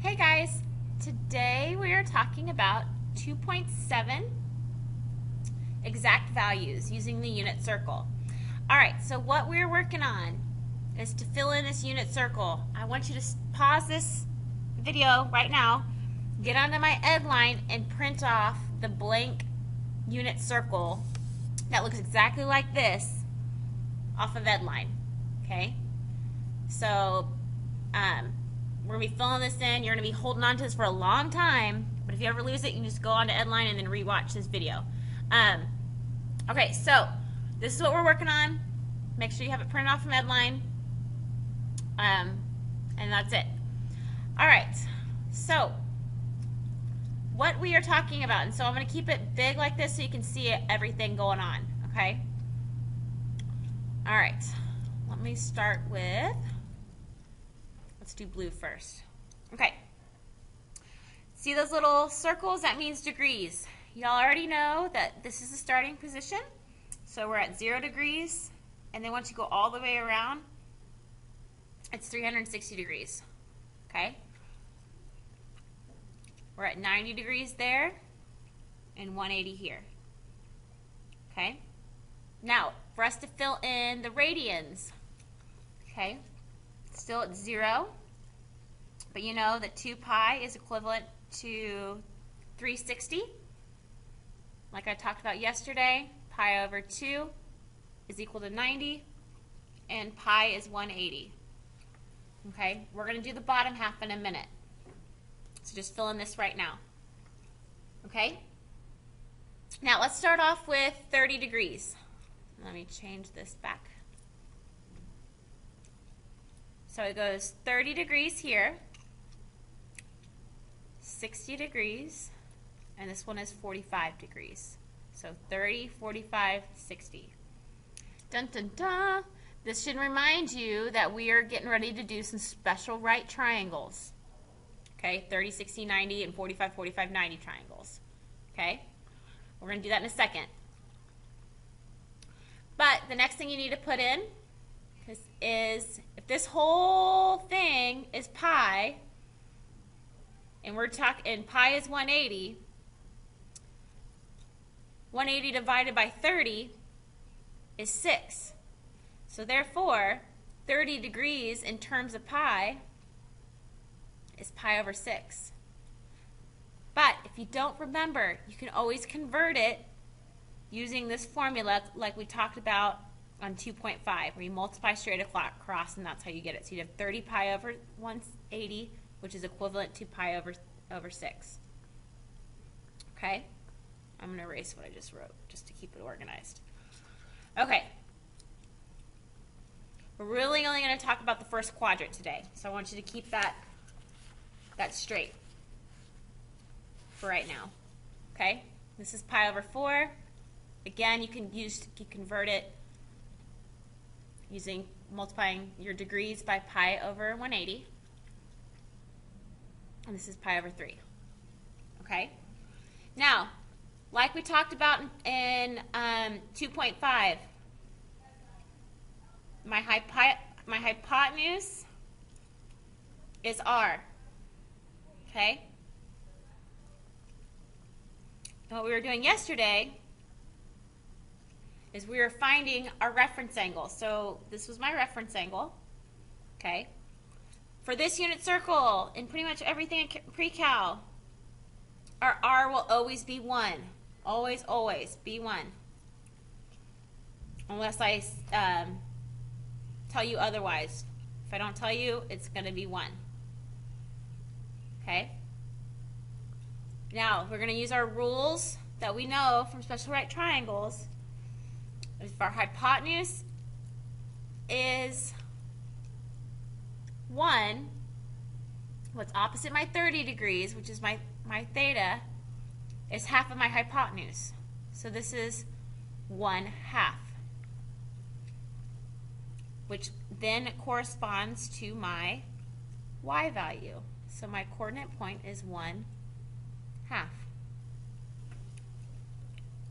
Hey guys, today we are talking about 2.7 exact values using the unit circle. Alright, so what we're working on is to fill in this unit circle. I want you to pause this video right now, get onto my Edline and print off the blank unit circle that looks exactly like this off of Edline. Okay? So, we're going to be filling this in. You're going to be holding on to this for a long time, but if you ever lose it, you can just go on to Edline and then rewatch this video. Okay, so this is what we're working on. Make sure you have it printed off from Edline, and that's it. All right, so what we are talking about, and so I'm going to keep it big like this so you can see everything going on, okay? All right, let me start with, let's do blue first. Okay. See those little circles? That means degrees. Y'all already know that this is the starting position. So we're at 0 degrees, and then once you go all the way around, it's 360 degrees. Okay? We're at 90 degrees there, and 180 here. Okay? Now, for us to fill in the radians, okay, still at 0, but you know that 2 pi is equivalent to 360. Like I talked about yesterday, pi over 2 is equal to 90, and pi is 180. Okay, we're going to do the bottom half in a minute. So just fill in this right now. Okay? Now let's start off with 30 degrees. Let me change this back. So it goes 30 degrees here, 60 degrees, and this one is 45 degrees. So 30, 45, 60. Dun dun dun. This should remind you that we are getting ready to do some special right triangles. Okay, 30, 60, 90, and 45, 45, 90 triangles. Okay? We're going to do that in a second. But the next thing you need to put in is if this whole thing is pi, and we're talking, pi is 180, 180 divided by 30 is 6. So therefore, 30 degrees in terms of pi is pi over 6. But if you don't remember, you can always convert it using this formula like we talked about on 2.5, where you multiply straight across, and that's how you get it. So you have 30 pi over 180, which is equivalent to pi over 6. Okay? I'm going to erase what I just wrote, just to keep it organized. Okay. We're really only going to talk about the first quadrant today, so I want you to keep that straight for right now. Okay? This is pi over 4. Again, you can convert it using multiplying your degrees by pi over 180. And this is pi over 3. Okay? Now, like we talked about in 2.5, my hypotenuse is r. Okay? And what we were doing yesterday is we were finding our reference angle. So this was my reference angle. Okay? For this unit circle, and pretty much everything in pre-cal, our r will always be 1. Always, always be 1. Unless I tell you otherwise. If I don't tell you, it's going to be 1. Okay? Now, we're going to use our rules that we know from special right triangles. If our hypotenuse is 1, what's opposite my 30 degrees, which is my theta, is half of my hypotenuse. So this is 1/2, which then corresponds to my y value. So my coordinate point is 1/2.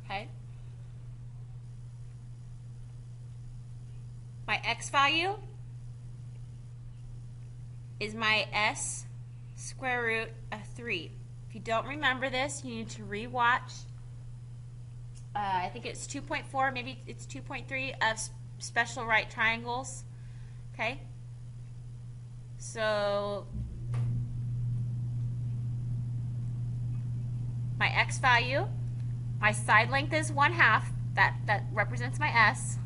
Okay? My x value is my s square root of 3. If you don't remember this, you need to re-watch. I think it's 2.4, maybe it's 2.3 of special right triangles. Okay? So my x value, my side length is 1/2. That represents my s.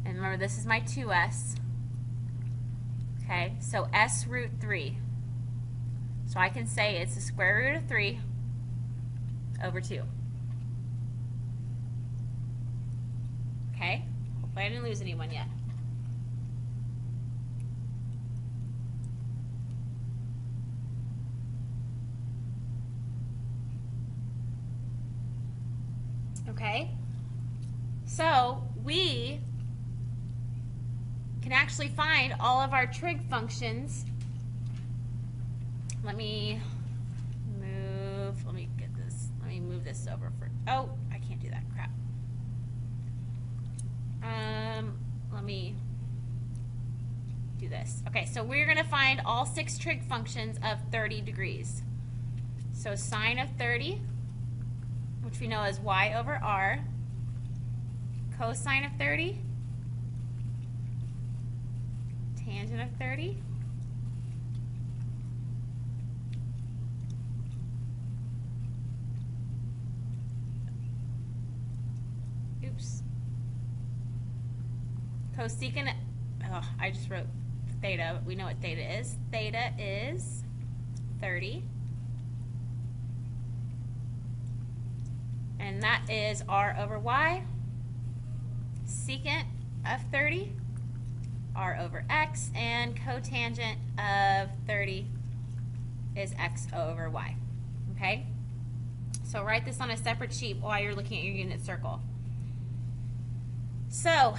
And remember, this is my 2s. Okay, so s root 3. So I can say it's the square root of 3 over 2. Okay, hopefully I didn't lose anyone yet. Okay, so we can actually find all of our trig functions. Let me move this over for, oh, I can't do that, crap. Let me do this. Okay, so we're going to find all 6 trig functions of 30 degrees. So sine of 30, which we know is y over r, cosine of 30, tangent of 30, cosecant, oh, I just wrote theta. We know what theta is. Theta is 30. And that is r over y. Secant of 30, r over x. And cotangent of 30 is x over y. Okay? So write this on a separate sheet while you're looking at your unit circle. So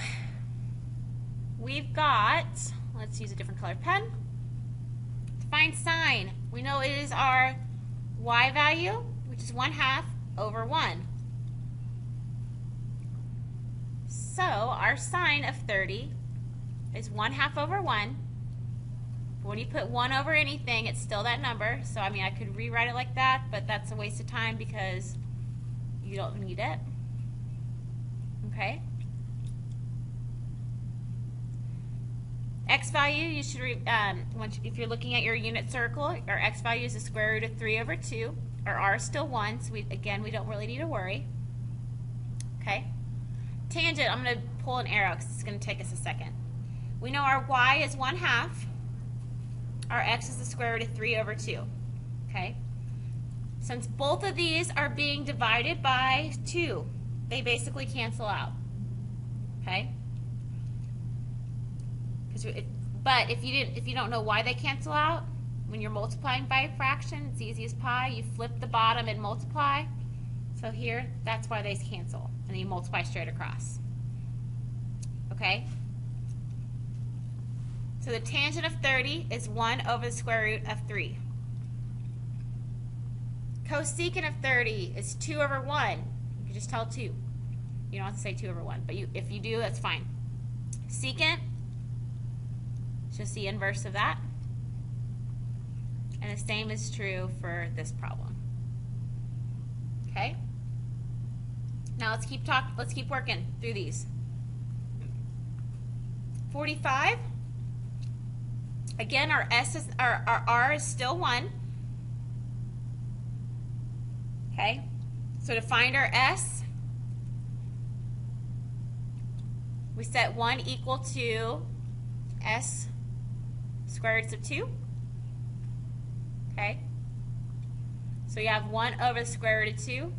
we've got, let's use a different colored pen. To find sine, we know it is our y value, which is 1/2 over 1. So our sine of 30 is 1/2 over 1. But when you put 1 over anything, it's still that number. So I mean, I could rewrite it like that, but that's a waste of time because you don't need it. Okay? X value, you should, if you're looking at your unit circle, our x value is the square root of 3 over 2. Our r is still 1, so we don't really need to worry. Okay? Tangent, I'm going to pull an arrow because it's going to take us a second. We know our y is 1/2. Our x is the square root of 3 over 2. Okay? Since both of these are being divided by 2, they basically cancel out. Okay? But if you don't know why they cancel out, when you're multiplying by a fraction, it's easy as pie. You flip the bottom and multiply. So here, that's why they cancel. And then you multiply straight across. Okay? So the tangent of 30 is 1 over the square root of 3. Cosecant of 30 is 2 over 1. You can just tell 2. You don't have to say 2 over 1. But if you do, that's fine. Secant, just the inverse of that. And the same is true for this problem. Okay? Now let's keep working through these. 45. Again, our r is still 1. Okay? So to find our s, we set 1 equal to s square roots of 2. Okay? So you have 1 over the square root of 2.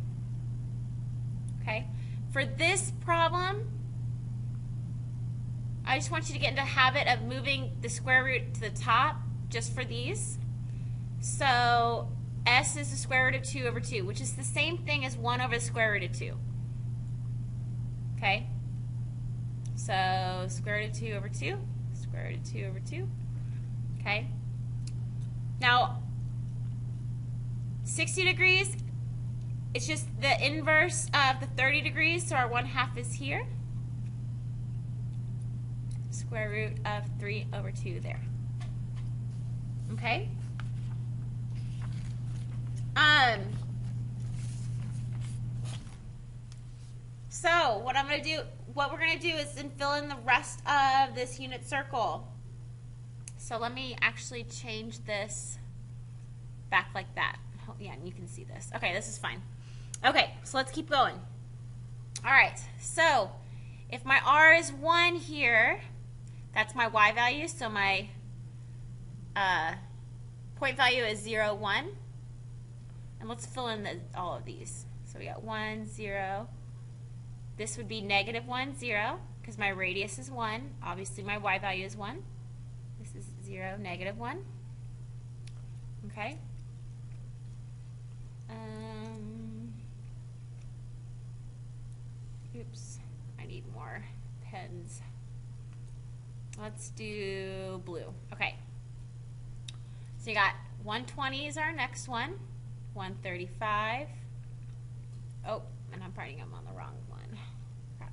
Okay? For this problem, I just want you to get into the habit of moving the square root to the top just for these. So s is the square root of 2 over 2, which is the same thing as 1 over the square root of 2. Okay? So square root of 2 over 2, square root of 2 over 2. Okay? Now, 60 degrees, it's just the inverse of the 30 degrees, so our 1/2 is here. Square root of 3 over 2 there. Okay? So what we're gonna do is then fill in the rest of this unit circle. So let me actually change this back like that. Oh, yeah, and you can see this. Okay, this is fine. Okay, so let's keep going. All right, so if my R is 1 here, that's my Y value, so my point value is 0, 1. And let's fill in all of these. So we got 1, 0. This would be -1, 0, because my radius is 1. Obviously, my Y value is 1. This is 0, -1. Okay. Oops, I need more pens. Let's do blue. Okay. So you got 120 is our next one. 135. Oh, and I'm writing them on the wrong one. Crap.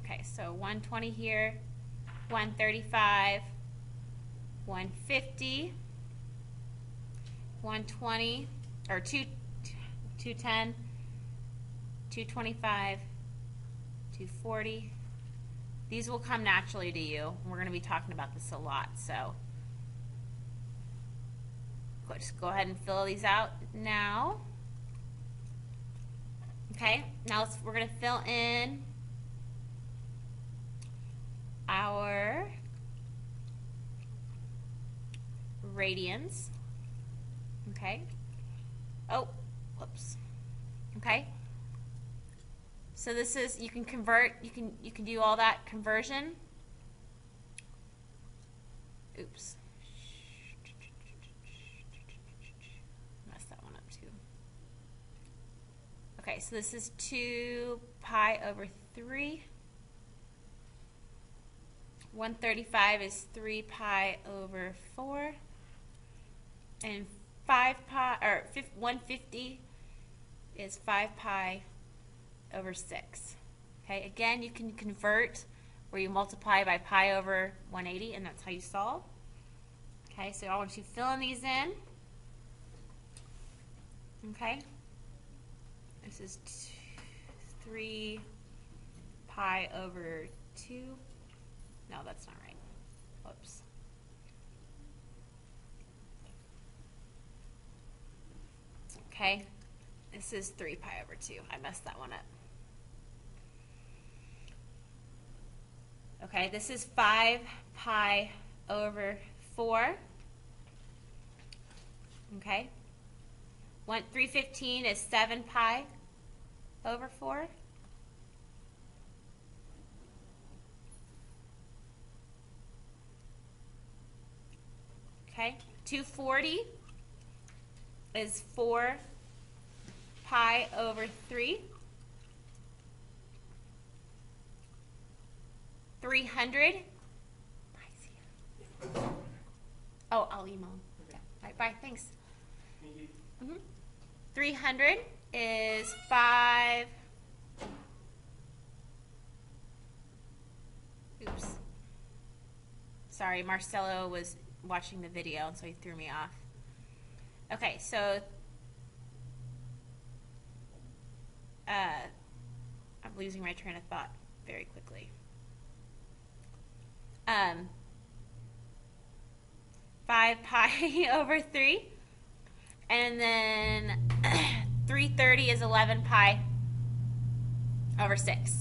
Okay, so 120 here, 135, 150, 120, or 210, 225, 240. These will come naturally to you. We're going to be talking about this a lot, so just go ahead and fill these out now. Okay, now we're going to fill in our radians. Okay. Oh, whoops. Okay. So this is, you can convert, you can do all that conversion. Oops. Messed that one up too. Okay, so this is 2 pi over 3. 135 is 3 pi over 4. And 150 is 5 pi over 6. Okay, again, you can convert where you multiply by pi over 180, and that's how you solve. Okay, so I want you to fill in these in. Okay, this is 3 pi over 2. No, that's not right. Whoops. Okay, this is 3 pi over 2. I messed that one up. Okay, this is 5 pi over 4. Okay. 315 is 7 pi over 4. Okay. 240 is 4 pi over 3. 300. Oh, I'll email them. Yeah. All right, bye. Thanks. 300 is 5. Oops. Sorry, Marcelo was watching the video, and so he threw me off. Okay, so I'm losing my train of thought very quickly. 5 pi over 3, and then 330 is 11 pi over 6.